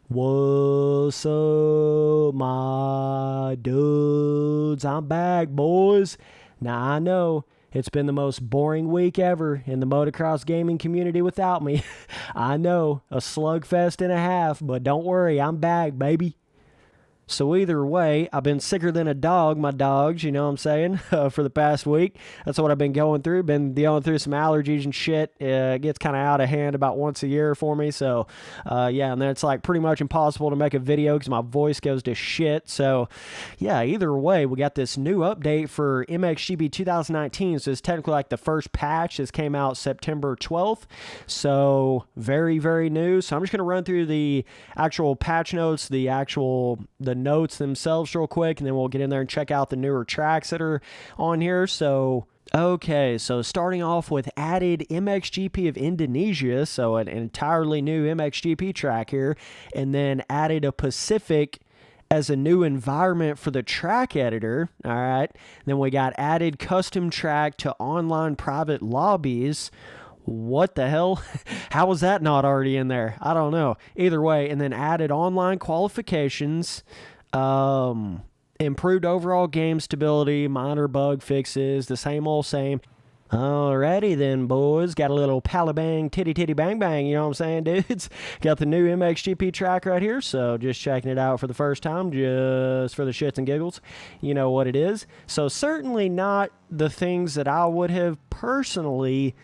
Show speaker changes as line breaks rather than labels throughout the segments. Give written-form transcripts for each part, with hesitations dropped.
What's up, my dudes? I'm back, boys. Now, I know it's been the most boring week ever in the motocross gaming community without me. I know, a slugfest and a half, but don't worry, I'm back, baby. So either way, I've been sicker than a dog, my dogs, you know what I'm saying, for the past week. That's what I've been going through. Been going through some allergies and shit. It gets kind of out of hand about once a year for me. So, yeah, and then it's like pretty much impossible to make a video because my voice goes to shit. So, yeah, either way, we got this new update for MXGP 2019. So it's technically like the first patch. This came out September 12th. So very, very new. So I'm just going to run through the actual patch notes, the notes themselves real quick, and then we'll get in there and check out the newer tracks that are on here. So okay, so starting off with added MXGP of Indonesia, so an entirely new MXGP track here, and then added a Pacific as a new environment for the track editor. All right, then we got added custom track to online private lobbies. What the hell? How was that not already in there? I don't know. Either way, and then added online qualifications, improved overall game stability, minor bug fixes, the same old same. Alrighty then, boys. Got a little palabang, titty bang bang, you know what I'm saying, dudes? Got the new MXGP track right here, so just checking it out for the first time, just for the shits and giggles. You know what it is. So certainly not the things that I would have personally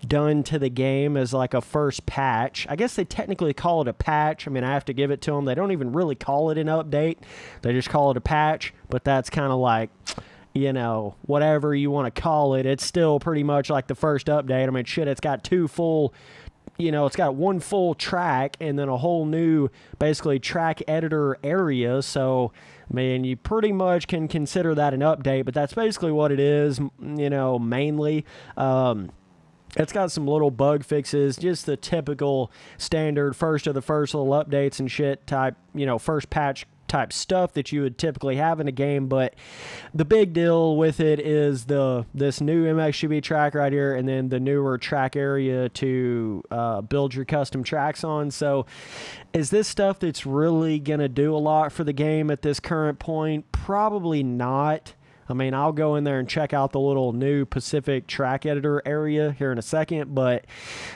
done to the game as like a first patch. I guess they technically call it a patch. I mean, I have to give it to them. They don't even really call it an update. They just call it a patch, but that's kind of like, you know, whatever you want to call it, it's still pretty much like the first update. I mean, shit, it's got it's got one full track and then a whole new, basically, track editor area. So, I mean, you pretty much can consider that an update, but that's basically what it is, you know, mainly. It's got some little bug fixes, just the typical standard first of the first little updates and shit type, you know, first patch type stuff that you would typically have in a game. But the big deal with it is this new MXGP track right here, and then the newer track area to build your custom tracks on. So is this stuff that's really gonna do a lot for the game at this current point? Probably not. I mean, I'll go in there and check out the little new Pacific track editor area here in a second, but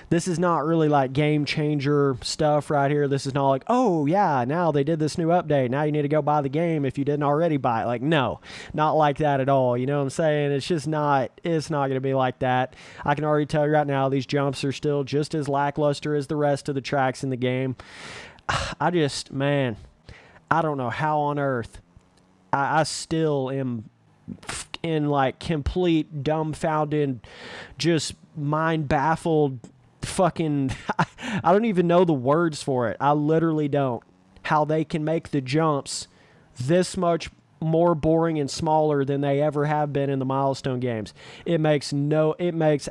this is not really like game changer stuff right here. This is not like, oh yeah, now they did this new update. Now you need to go buy the game if you didn't already buy it. Like, no, not like that at all. You know what I'm saying? It's just not, it's not going to be like that. I can already tell you right now, these jumps are still just as lackluster as the rest of the tracks in the game. Man, I don't know how on earth I still am in like complete dumbfounded, just mind baffled fucking I don't even know the words for it. I literally don't. How they can make the jumps this much more boring and smaller than they ever have been in the Milestone games. It makes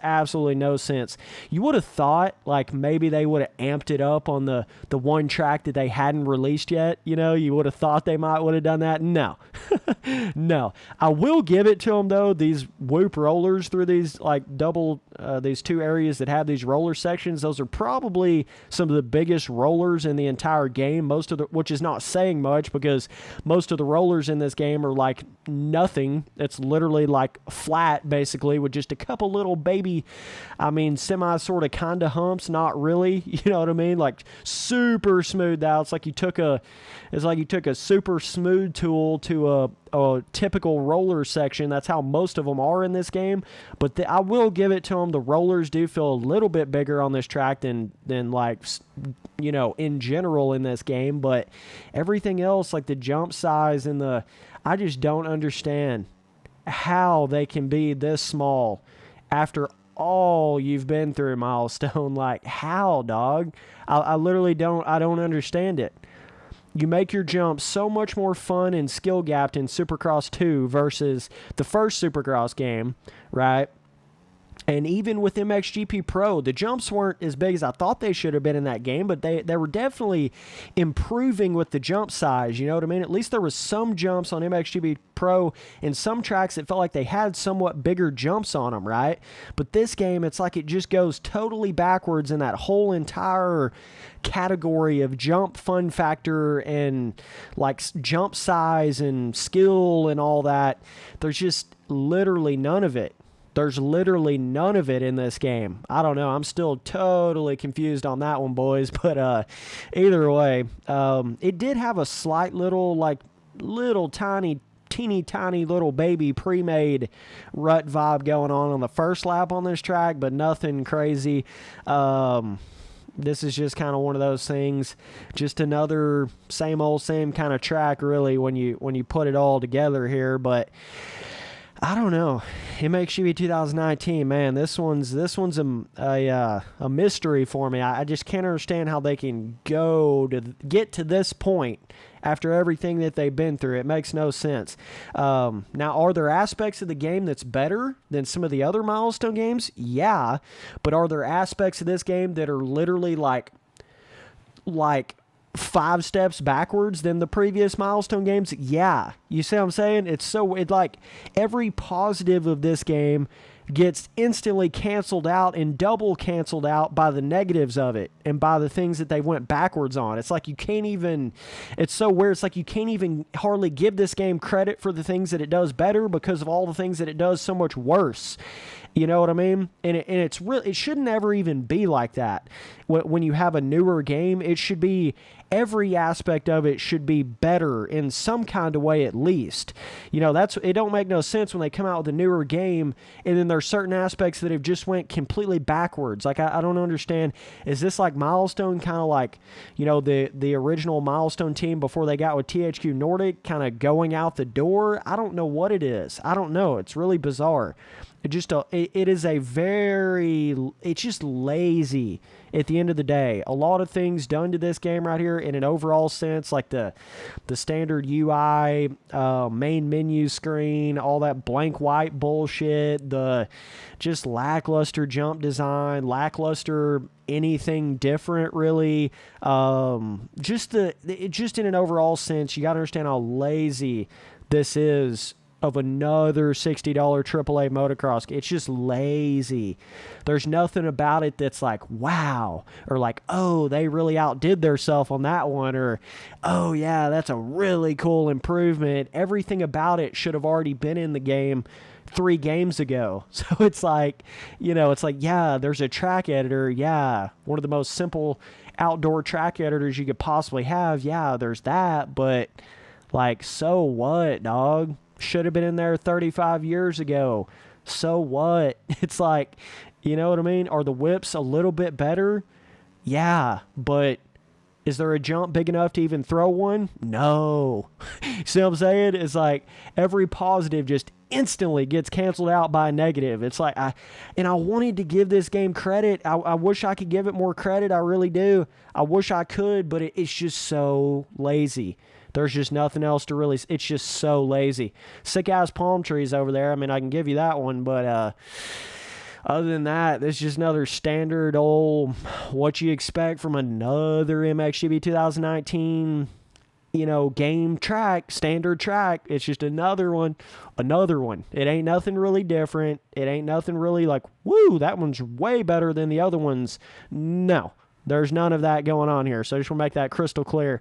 absolutely no sense. You would have thought like maybe they would have amped it up on the one track that they hadn't released yet. You know, you would have thought they would have done that. No. No. I will give it to them though. These whoop rollers through these like these two areas that have these roller sections, those are probably some of the biggest rollers in the entire game. Which is not saying much because most of the rollers in this game are like nothing. It's literally like flat basically with just a couple little baby, semi sort of kinda humps, not really, you know what I mean? Like super smooth out. It's like you took a super smooth tool to a typical roller section. That's how most of them are in this game. But I will give it to them. The rollers do feel a little bit bigger on this track than like, you know, in general in this game. But everything else, like the jump size and I just don't understand how they can be this small after all you've been through, Milestone. Like, how, dog? I literally don't understand it. You make your jump so much more fun and skill gapped in Supercross 2 versus the first Supercross game, right? And even with MXGP Pro, the jumps weren't as big as I thought they should have been in that game, but they were definitely improving with the jump size, you know what I mean? At least there was some jumps on MXGP Pro. In some tracks, it felt like they had somewhat bigger jumps on them, right? But this game, it's like it just goes totally backwards in that whole entire category of jump fun factor and like jump size and skill and all that. There's just literally none of it. There's literally none of it in this game. I don't know. I'm still totally confused on that one, boys. But either way, it did have a slight little teeny tiny little baby pre-made rut vibe going on the first lap on this track, but nothing crazy. This is just kind of one of those things, just another same kind of track, really, when you put it all together here. But I don't know. MXGP 2019, man, this one's a mystery for me. I just can't understand how they can get to this point after everything that they've been through. It makes no sense. Now, are there aspects of the game that's better than some of the other Milestone games? Yeah, but are there aspects of this game that are literally like 5 steps backwards than the previous Milestone games? Yeah. You see what I'm saying? It's like every positive of this game gets instantly canceled out and double canceled out by the negatives of it and by the things that they went backwards on. It's like you can't even, it's so weird. It's like you can't even hardly give this game credit for the things that it does better because of all the things that it does so much worse. You know what I mean? And it's really, it shouldn't ever even be like that. When you have a newer game, it should be, every aspect of it should be better in some kind of way at least. You know, it don't make no sense when they come out with a newer game and then there's certain aspects that have just went completely backwards. Like, I don't understand. Is this like Milestone, kind of like, you know, the original Milestone team before they got with THQ Nordic kind of going out the door? I don't know what it is. I don't know. It's really bizarre. It's just lazy at the end of the day. A lot of things done to this game right here in an overall sense, like the standard UI, main menu screen, all that blank white bullshit, the just lackluster jump design, lackluster anything different really. Just in an overall sense, you got to understand how lazy this is of another $60 AAA motocross. It's just lazy. There's nothing about it that's like, wow, or like, oh, they really outdid themselves on that one, or, oh, yeah, that's a really cool improvement. Everything about it should have already been in the game 3 games ago. So it's like, you know, it's like, yeah, there's a track editor. Yeah, one of the most simple outdoor track editors you could possibly have. Yeah, there's that, but like, so what, dog? Should have been in there 35 years ago. So what? It's like, you know what I mean? Are the whips a little bit better? Yeah, but is there a jump big enough to even throw one? No. See what I'm saying? It's like every positive just instantly gets canceled out by a negative. It's like, I wanted to give this game credit. I wish I could give it more credit. I really do. I wish I could, but it's just so lazy. There's just nothing else to really, it's just so lazy. Sick-ass palm trees over there. I mean, I can give you that one, but other than that, this is just another standard old, what you expect from another MXGP 2019, you know, game track, standard track. It's just another one. It ain't nothing really different. It ain't nothing really like, woo, that one's way better than the other ones. No, there's none of that going on here. So I just want to make that crystal clear.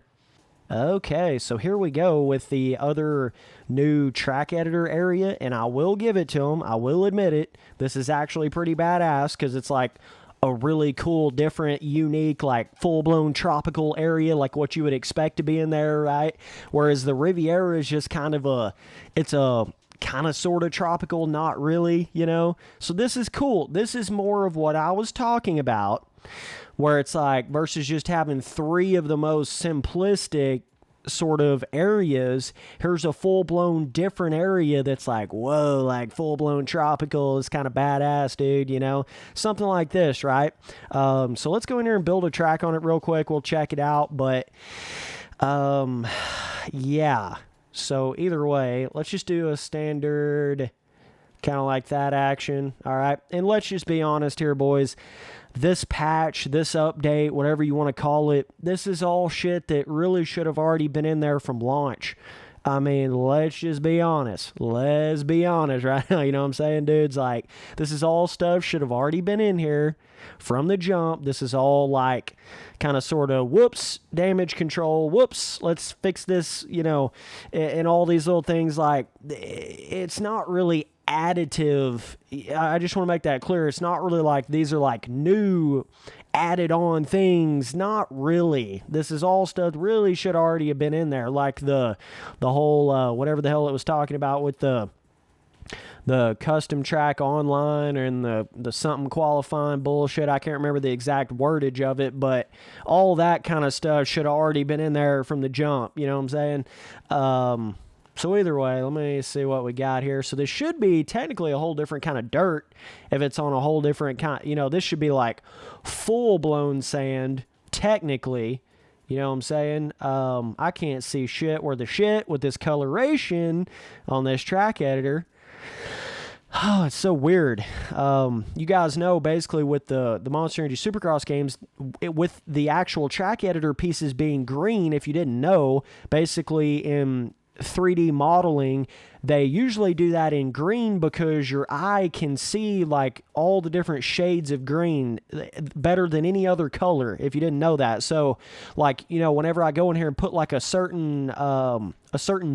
Okay, so here we go with the other new track editor area, and I will give it to them. I will admit it. This is actually pretty badass because it's like a really cool, different, unique, like full-blown tropical area like what you would expect to be in there, right? Whereas the Riviera is just kind of it's a kind of sort of tropical, not really, you know? So this is cool. This is more of what I was talking about, where it's like, versus just having 3 of the most simplistic sort of areas, here's a full-blown different area that's like, whoa, like full-blown tropical is kind of badass, dude, you know? Something like this, right? So let's go in here and build a track on it real quick. We'll check it out, but yeah. So either way, let's just do a standard Kind of like that action. All right. And let's just be honest here, boys. This patch, this update, whatever you want to call it, this is all shit that really should have already been in there from launch. I mean, let's just be honest. Let's be honest right now. You know what I'm saying, dudes? Like, this is all stuff should have already been in here from the jump. This is all like kind of sort of, whoops, damage control, whoops, let's fix this, you know, and all these little things. Like, it's not really additive. I just want to make that clear. It's not really like these are like new added on things. Not really. This is all stuff really should already have been in there, like the whole whatever the hell it was talking about with the custom track online and the something qualifying bullshit. I can't remember the exact wordage of it, but all that kind of stuff should have already been in there from the jump. You know what I'm saying? So either way, let me see what we got here. So this should be technically a whole different kind of dirt if it's on a whole different kind. You know, this should be like full-blown sand, technically. You know what I'm saying? I can't see shit worth a shit with this coloration on this track editor. Oh, it's so weird. You guys know, basically, with the Monster Energy Supercross games, with the actual track editor pieces being green, if you didn't know, basically in 3D modeling, they usually do that in green because your eye can see like all the different shades of green better than any other color, if you didn't know that. So like, you know, whenever I go in here and put like a certain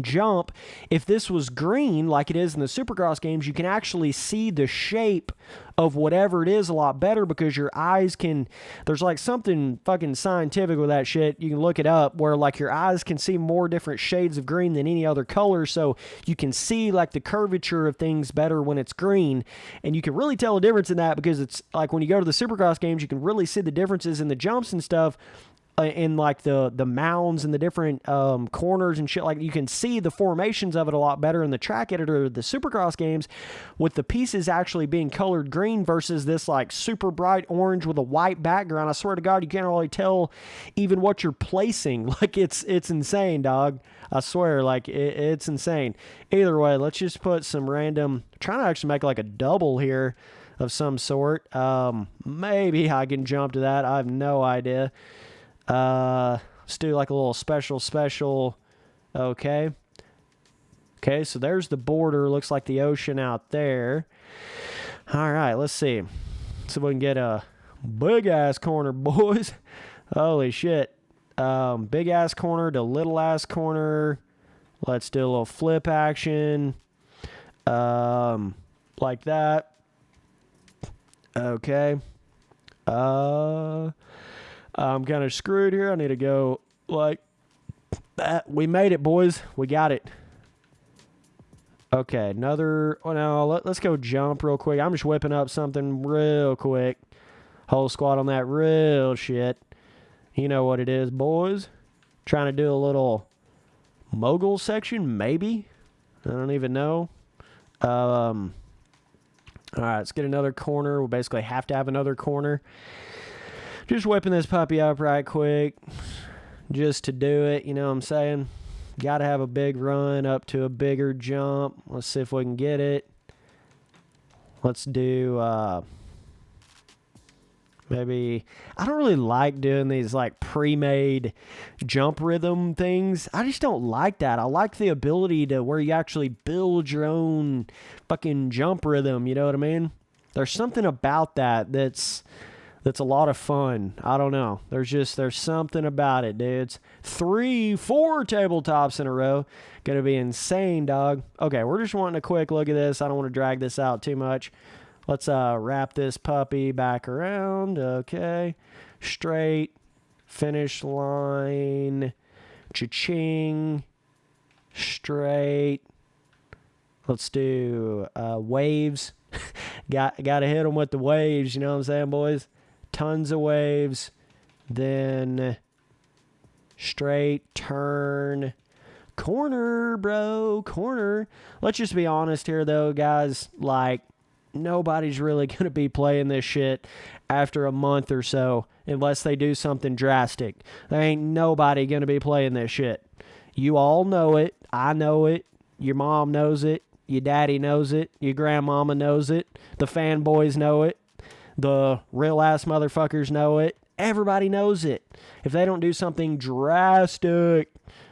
jump, if this was green like it is in the Supercross games, you can actually see the shape of whatever it is a lot better because your eyes can, there's like something fucking scientific with that shit. You can look it up where like your eyes can see more different shades of green than any other color. So you can see like the curvature of things better when it's green. And you can really tell a difference in that because it's like when you go to the Supercross games, you can really see the differences in the jumps and stuff. In like the mounds and the different corners and shit, like you can see the formations of it a lot better in the track editor of the Supercross games with the pieces actually being colored green versus this like super bright orange with a white background. I swear to God, you can't really tell even what you're placing. Like it's insane, dog. I swear, like it's insane. Either way, let's just put some random, trying to actually make like a double here of some sort. Maybe I can jump to that. I have no idea. Let's do like a little special. Okay, so there's the border. Looks like the ocean out there. All right, let's see. So we can get a big ass corner, boys. Holy shit. Big ass corner to little ass corner. Let's do a little flip action. Like that. Okay. I'm kind of screwed here. I need to go like that. We made it, boys. We got it. Okay, another. Oh, no, let's go jump real quick. I'm just whipping up something real quick. Whole squad on that real shit. You know what it is, boys. Trying to do a little mogul section, maybe. I don't even know. All right, let's get another corner. We'll basically have to have another corner. Just whipping this puppy up right quick just to do it, you know what I'm saying? Got to have a big run up to a bigger jump. Let's see if we can get it. Let's do, maybe, I don't really like doing these like pre-made jump rhythm things. I just don't like that. I like the ability to where you actually build your own fucking jump rhythm, you know what I mean? There's something about that's a lot of fun. I don't know. There's something about it, dudes. 3-4 tabletops in a row. Gonna be insane, dog. Okay, we're just wanting a quick look at this. I don't want to drag this out too much. Let's wrap this puppy back around. Okay. Straight. Finish line. Cha-ching. Straight. Let's do waves. Got to hit them with the waves, you know what I'm saying, boys? Tons of waves, then straight, turn, corner, bro, corner. Let's just be honest here, though, guys. Like, nobody's really going to be playing this shit after a month or so unless they do something drastic. There ain't nobody going to be playing this shit. You all know it. I know it. Your mom knows it. Your daddy knows it. Your grandmama knows it. The fanboys know it. The real-ass motherfuckers know it. Everybody knows it. If they don't do something drastic,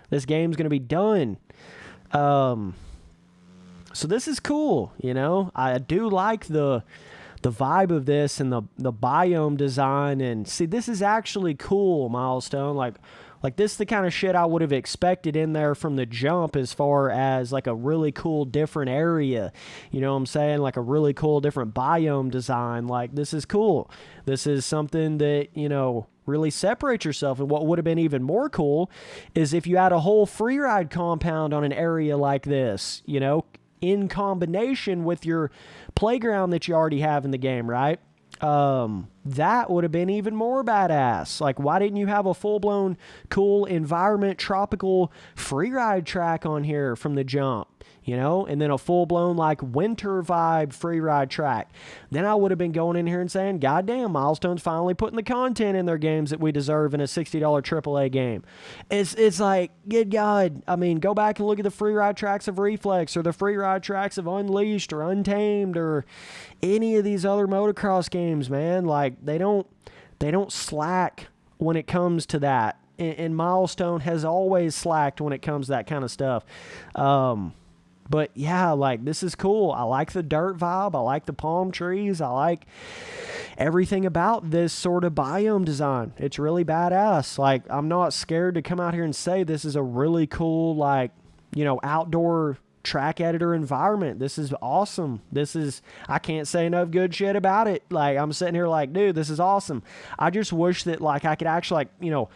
this game's going to be done. So this is cool, you know. I do like the vibe of this and the biome design. And see, this is actually cool, Milestone. Like this is the kind of shit I would have expected in there from the jump, as far as like a really cool different area. You know what I'm saying? Like a really cool different biome design. Like, this is cool. This is something that, you know, really separates yourself. And what would have been even more cool is if you had a whole free ride compound on an area like this, you know, in combination with your playground that you already have in the game, right? That would have been even more badass. Like, why didn't you have a full-blown cool environment tropical free ride track on here from the jump? You know, and then a full-blown, like, winter vibe free ride track. Then I would have been going in here and saying, goddamn, Milestone's finally putting the content in their games that we deserve in a $60 AAA game. It's like, good God. I mean, go back and look at the free ride tracks of Reflex, or the free ride tracks of Unleashed or Untamed, or any of these other motocross games, man. Like, they don't slack when it comes to that. And Milestone has always slacked when it comes to that kind of stuff. But yeah, like, this is cool. I like the dirt vibe. I like the palm trees. I like everything about this sort of biome design. It's really badass. Like, I'm not scared to come out here and say this is a really cool, like, you know, outdoor track editor environment. This is awesome. I can't say enough good shit about it. Like, I'm sitting here like, dude, this is awesome. I just wish that, like, I could actually, like, you know,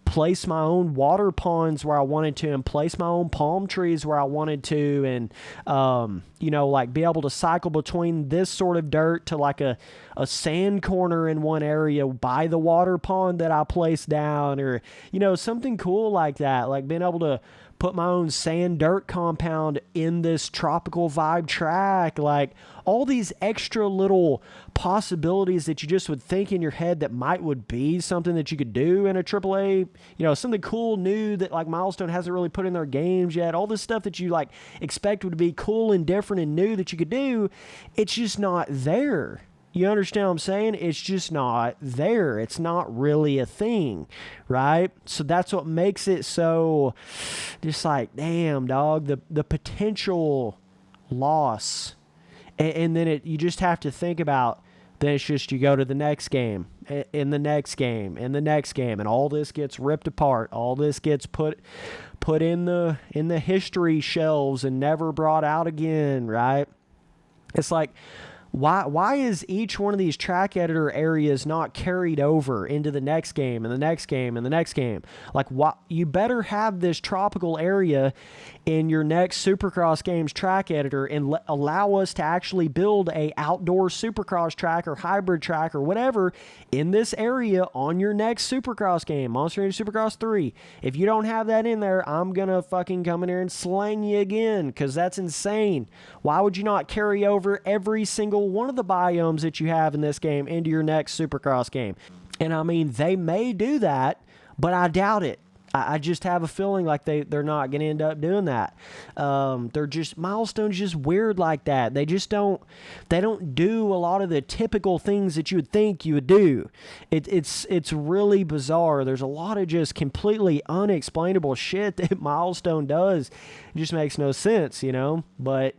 place my own water ponds where I wanted to, and place my own palm trees where I wanted to, and you know, like, be able to cycle between this sort of dirt to like a sand corner in one area by the water pond that I placed down, or, you know, something cool like that. Like, being able to put my own sand dirt compound in this tropical vibe track. Like, all these extra little possibilities that you just would think in your head that would be something that you could do in a AAA, you know, something cool, new, that like Milestone hasn't really put in their games yet. All this stuff that you like expect would be cool and different and new that you could do, it's just not there. You understand what I'm saying? It's just not there. It's not really a thing, right? So that's what makes it so just like, damn, dog, the potential loss. And then you just have to think about, then it's just you go to the next game, in the next game, in the next game, and all this gets ripped apart. All this gets put in the history shelves and never brought out again, right? It's like, why is each one of these track editor areas not carried over into the next game and the next game and the next game? Like, you better have this tropical area in your next Supercross games track editor, and allow us to actually build a outdoor Supercross track or hybrid track or whatever in this area on your next Supercross game, Monster Energy Supercross 3. If you don't have that in there, I'm gonna fucking come in here and slang you again, because that's insane. Why would you not carry over every single one of the biomes that you have in this game into your next Supercross game? And I mean, they may do that, but I doubt it. I just have a feeling like they're not going to end up doing that. Milestone's just weird like that. They don't do a lot of the typical things that you would think you would do. It's really bizarre. There's a lot of just completely unexplainable shit that Milestone does. It just makes no sense, you know? But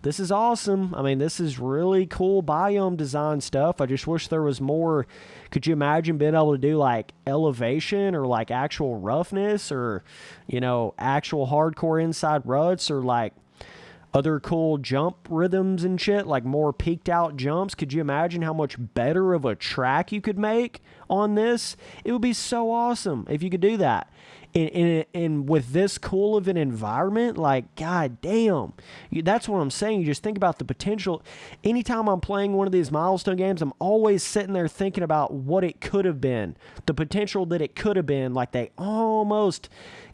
this is awesome. I mean, this is really cool biome design stuff. I just wish there was more. Could you imagine being able to do like elevation, or like actual roughness, or, you know, actual hardcore inside ruts, or like other cool jump rhythms and shit, like more peaked out jumps? Could you imagine how much better of a track you could make on this? It would be so awesome if you could do that. And with this cool of an environment, like, god damn, that's what I'm saying. You just think about the potential. Anytime I'm playing one of these Milestone games, I'm always sitting there thinking about what it could have been, the potential that it could have been. Like, they almost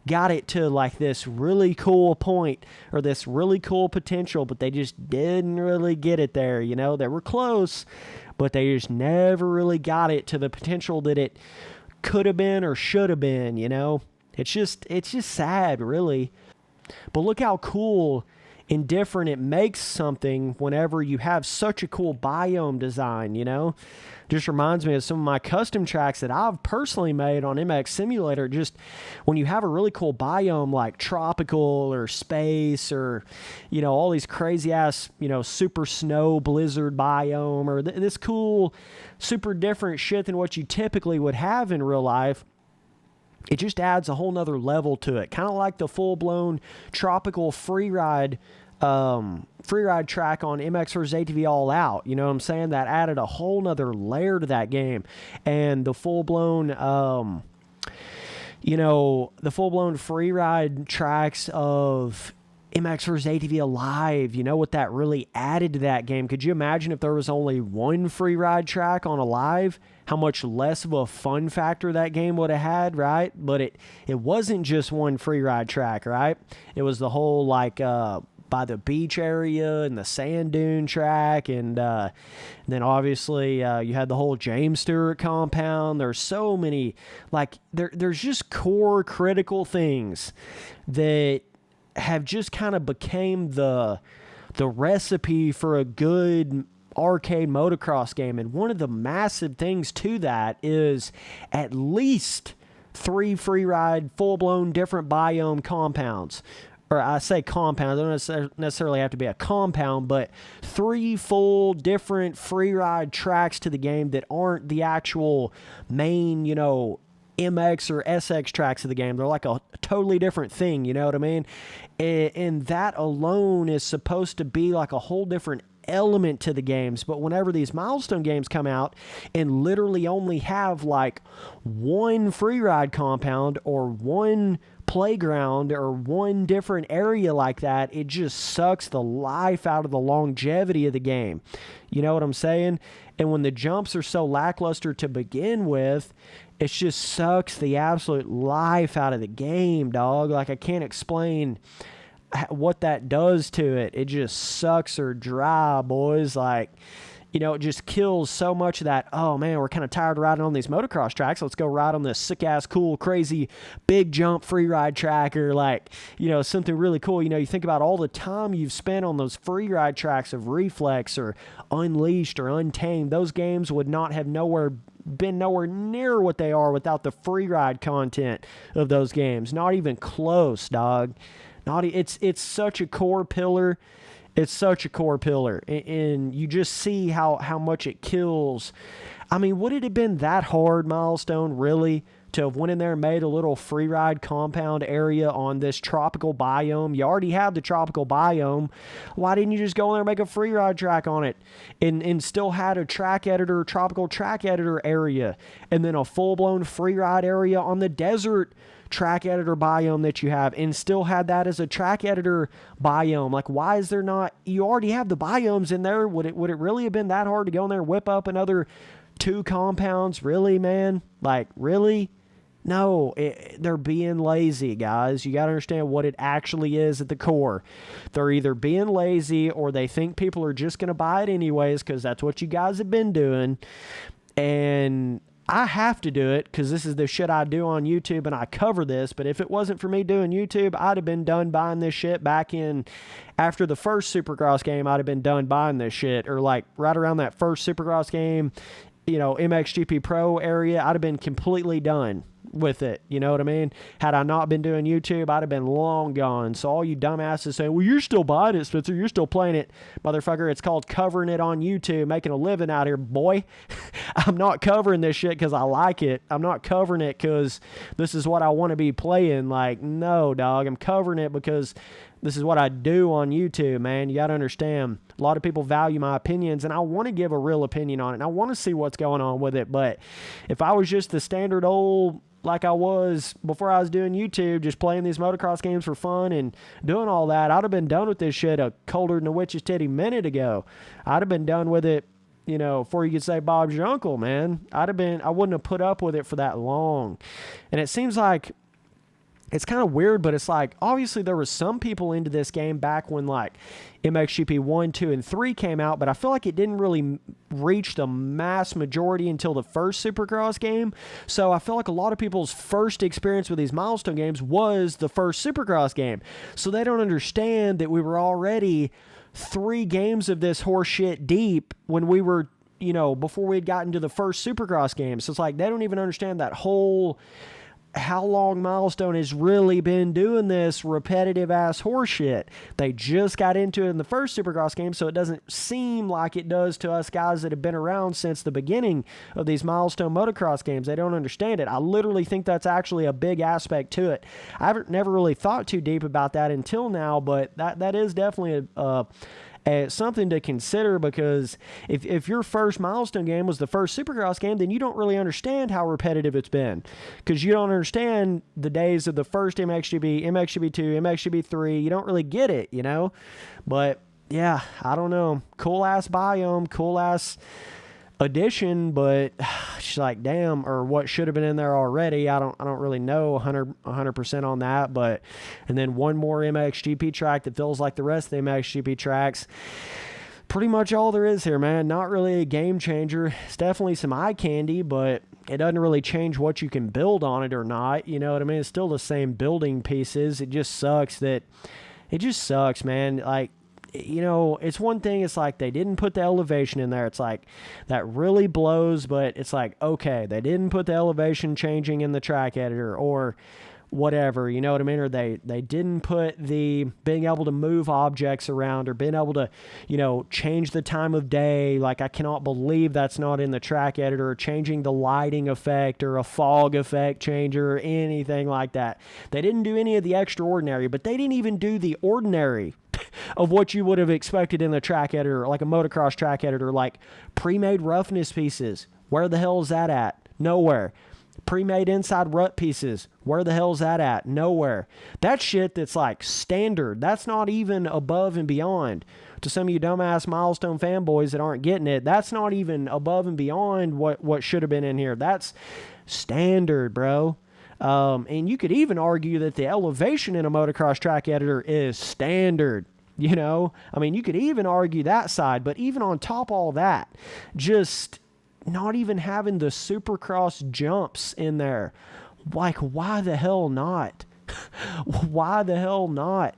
got it to like this really cool point, or this really cool potential, but they just didn't really get it there. You know, they were close, but they just never really got it to the potential that it could have been or should have been, you know? It's just sad, really. But look how cool indifferent it makes something whenever you have such a cool biome design, you know? Just reminds me of some of my custom tracks that I've personally made on MX Simulator. Just when you have a really cool biome like tropical or space or, you know, all these crazy ass, you know, super snow blizzard biome or this cool, super different shit than what you typically would have in real life, it just adds a whole nother level to it. Kind of like the full-blown tropical freeride track on MX vs. ATV All Out. You know what I'm saying? That added a whole nother layer to that game. And the full-blown, the full-blown freeride tracks of MX vs. ATV Alive, you know what that really added to that game? Could you imagine if there was only one freeride track on Alive? How much less of a fun factor that game would have had, right? But it wasn't just one freeride track, right? It was the whole, like, by the beach area and the sand dune track, and then obviously you had the whole James Stewart compound. There's so many, like, there's just core critical things that have just kind of became the recipe for a good arcade motocross game. And one of the massive things to that is at least 3 freeride full-blown different biome compounds. Or I say compounds, they don't necessarily have to be a compound, but 3 full different freeride tracks to the game that aren't the actual main, you know, MX or SX tracks of the game. They're like a totally different thing, you know what I mean? And that alone is supposed to be like a whole different element to the games. But whenever these milestone games come out and literally only have like one freeride compound or one playground or one different area like that, it just sucks the life out of the longevity of the game. You know what I'm saying? And when the jumps are so lackluster to begin with, it just sucks the absolute life out of the game, dog. Like, I can't explain what that does to it. It just sucks her dry, boys. Like, you know, it just kills so much of that, oh man, we're kind of tired of riding on these motocross tracks. Let's go ride on this sick-ass, cool, crazy, big jump freeride track, or like, you know, something really cool. You know, you think about all the time you've spent on those freeride tracks of Reflex or Unleashed or Untamed. Those games would not have been nowhere near what they are without the freeride content of those games. Not even close, dog. It's such a core pillar. It's such a core pillar, and you just see how much it kills. I mean, would it have been that hard, Milestone, really, to have went in there and made a little freeride compound area on this tropical biome? You already have the tropical biome. Why didn't you just go in there and make a freeride track on it and still had a track editor, tropical track editor area, and then a full-blown freeride area on the desert track editor biome that you have, and still had that as a track editor biome? Like, why is there not? You already have the biomes in there. Would it really have been that hard to go in there and whip up another 2 compounds? Really, man? Like, really? No, they're being lazy, guys. You got to understand what it actually is at the core. They're either being lazy or they think people are just going to buy it anyways because that's what you guys have been doing. And I have to do it because this is the shit I do on YouTube and I cover this. But if it wasn't for me doing YouTube, I'd have been done buying this shit back in after the first Supercross game. I'd have been done buying this shit, or like right around that first Supercross game, you know, MXGP Pro area. I'd have been completely done with it. You know what I mean? Had I not been doing YouTube, I'd have been long gone. So all you dumbasses saying, well, you're still buying it, Spencer. You're still playing it. Motherfucker, it's called covering it on YouTube, making a living out here, boy. I'm not covering this shit because I like it. I'm not covering it because this is what I want to be playing. Like, no, dog. I'm covering it because this is what I do on YouTube, man. You got to understand. A lot of people value my opinions, and I want to give a real opinion on it, and I want to see what's going on with it. But if I was just the standard old, like I was before I was doing YouTube, just playing these motocross games for fun and doing all that, I'd have been done with this shit a colder than a witch's titty minute ago. I'd have been done with it, you know, before you could say Bob's your uncle, man. I wouldn't have put up with it for that long. And it seems like it's kind of weird, but it's like, obviously there was some people into this game back when like MXGP 1, 2, and 3 came out, but I feel like it didn't really reach the mass majority until the first Supercross game. So I feel like a lot of people's first experience with these milestone games was the first Supercross game. So they don't understand that we were already 3 games of this horse shit deep when we were, before we had gotten to the first Supercross game. So it's like they don't even understand that whole how long Milestone has really been doing this repetitive ass horse shit. They just got into it in the first Supercross game, so it doesn't seem like it does to us guys that have been around since the beginning of these Milestone motocross games. They don't understand it. I literally think that's actually a big aspect to it. I've never really thought too deep about that until now, but that is definitely something to consider, because if your first Milestone game was the first Supercross game, then you don't really understand how repetitive it's been, because you don't understand the days of the first MXGP, MXGP2, MXGP3. You don't really get it, But yeah, I don't know. Cool ass biome, cool ass addition, but she's like, damn, or what should have been in there already. I don't really know 100% on that. But and then one more MXGP track that feels like the rest of the MXGP tracks. Pretty much all there is here, man. Not really a game changer. It's definitely some eye candy, but it doesn't really change what you can build on it or not. You know what I mean? It's still the same building pieces. It just sucks, man. Like, it's one thing, it's like they didn't put the elevation in there. It's like, that really blows, but it's like, okay, they didn't put the elevation changing in the track editor or whatever, you know what I mean? Or they didn't put the being able to move objects around or being able to, change the time of day. Like, I cannot believe that's not in the track editor, or changing the lighting effect or a fog effect changer or anything like that. They didn't do any of the extraordinary, but they didn't even do the ordinary of what you would have expected in the track editor, like a motocross track editor, like pre-made roughness pieces. Where the hell is that at? Nowhere. Pre-made inside rut pieces. Where the hell is that at? Nowhere. That shit that's like standard. That's not even above and beyond. To some of you dumbass Milestone fanboys that aren't getting it, that's not even above and beyond what should have been in here. That's standard, bro. And you could even argue that the elevation in a motocross track editor is standard. I mean, you could even argue that side, but even on top of all that, just not even having the Supercross jumps in there. Like, why the hell not? Why the hell not?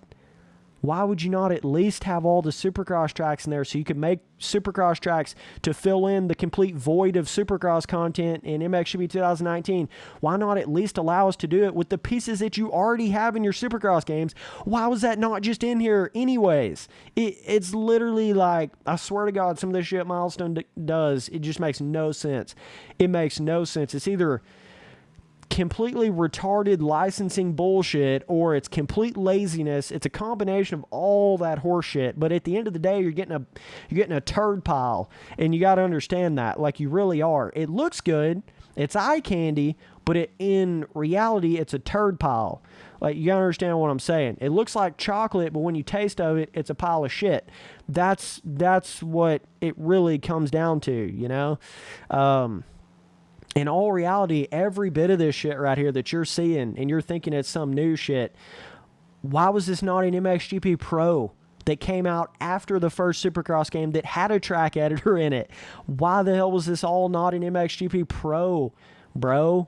Why would you not at least have all the Supercross tracks in there so you could make Supercross tracks to fill in the complete void of Supercross content in MXGP 2019? Why not at least allow us to do it with the pieces that you already have in your Supercross games? Why was that not just in here anyways? It's literally like, I swear to God, some of this shit Milestone does, it just makes no sense. It makes no sense. It's either completely retarded licensing bullshit or it's complete laziness. It's a combination of all that horse shit, but at the end of the day, you're getting a turd pile, and you got to understand that, like, you really are. It looks good, it's eye candy, but in reality, it's a turd pile. Like, you got to understand what I'm saying. It looks like chocolate, but when you taste of it, it's a pile of shit. That's what it really comes down to, In all reality, every bit of this shit right here that you're seeing and you're thinking it's some new shit, why was this not an MXGP Pro that came out after the first Supercross game that had a track editor in it? Why the hell was this all not an MXGP Pro, bro?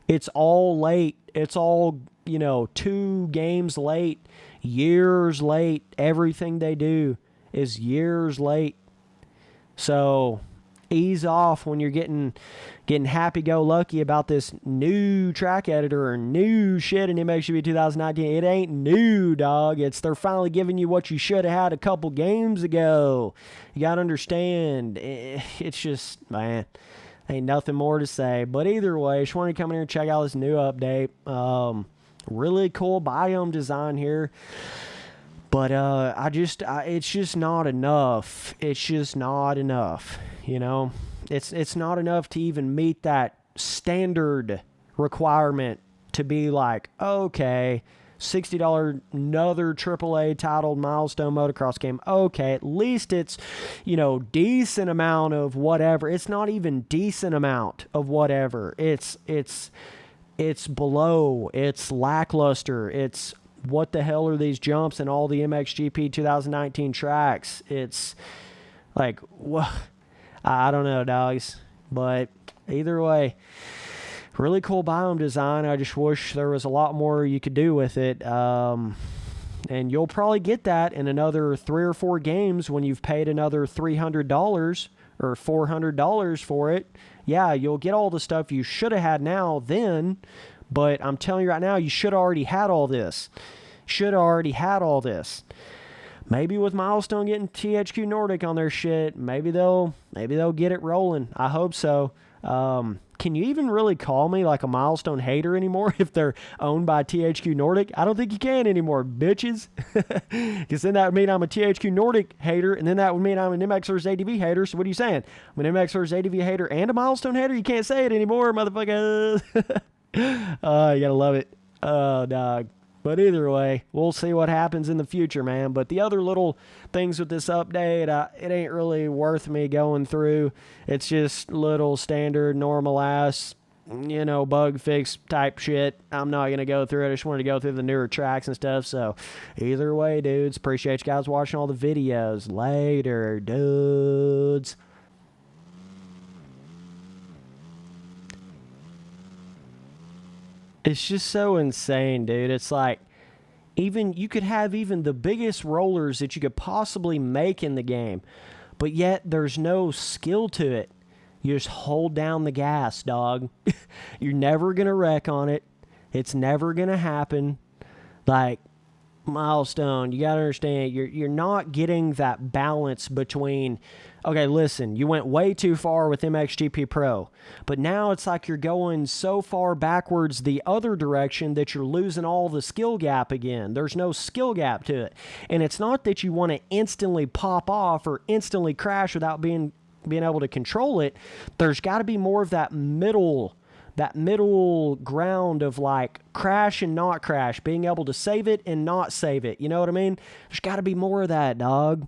It's all late. It's all, 2 games late, years late. Everything they do is years late. So ease off when you're getting happy-go-lucky about this new track editor or new shit in MXGP 2019. It ain't new, dog. They're finally giving you what you should have had a couple games ago. You got to understand. It's just, man, ain't nothing more to say. But either way, just wanted to come in here and check out this new update. Really cool biome design here. But it's just not enough. It's just not enough, It's not enough to even meet that standard requirement to be like, okay, $60 another AAA titled Milestone motocross game. Okay, at least it's, decent amount of whatever. It's not even decent amount of whatever. It's it's below, it's lackluster, it's what the hell are these jumps in all the MXGP 2019 tracks? It's like, what? I don't know, dogs. But either way, really cool biome design. I just wish there was a lot more you could do with it. And you'll probably get that in another 3 or 4 games when you've paid another $300 or $400 for it. Yeah, you'll get all the stuff you should have had now then, but I'm telling you right now, you should have already had all this. Should have already had all this. Maybe with Milestone getting THQ Nordic on their shit, maybe they'll get it rolling. I hope so. Can you even really call me like a Milestone hater anymore if they're owned by THQ Nordic? I don't think you can anymore, bitches. Because then that would mean I'm a THQ Nordic hater, and then that would mean I'm an MX vs. ADV hater. So what are you saying? I'm an MX vs. ADV hater and a Milestone hater? You can't say it anymore, motherfucker. You gotta love it. Oh, dog. But either way, we'll see what happens in the future, man. But the other little things with this update, it ain't really worth me going through. It's just little standard, normal-ass, bug fix type shit. I'm not going to go through it. I just wanted to go through the newer tracks and stuff. So either way, dudes, appreciate you guys watching all the videos. Later, dudes. It's just so insane, dude. It's like, you could have even the biggest rollers that you could possibly make in the game, but yet there's no skill to it. You just hold down the gas, dog. You're never going to wreck on it. It's never going to happen. Like, Milestone, you got to understand, you're not getting that balance between, okay, listen, you went way too far with MXGP Pro, but now it's like you're going so far backwards the other direction that you're losing all the skill gap again. There's no skill gap to it. And it's not that you want to instantly pop off or instantly crash without being able to control it. There's got to be more of that middle ground of like crash and not crash, being able to save it and not save it. You know what I mean? There's got to be more of that, dog.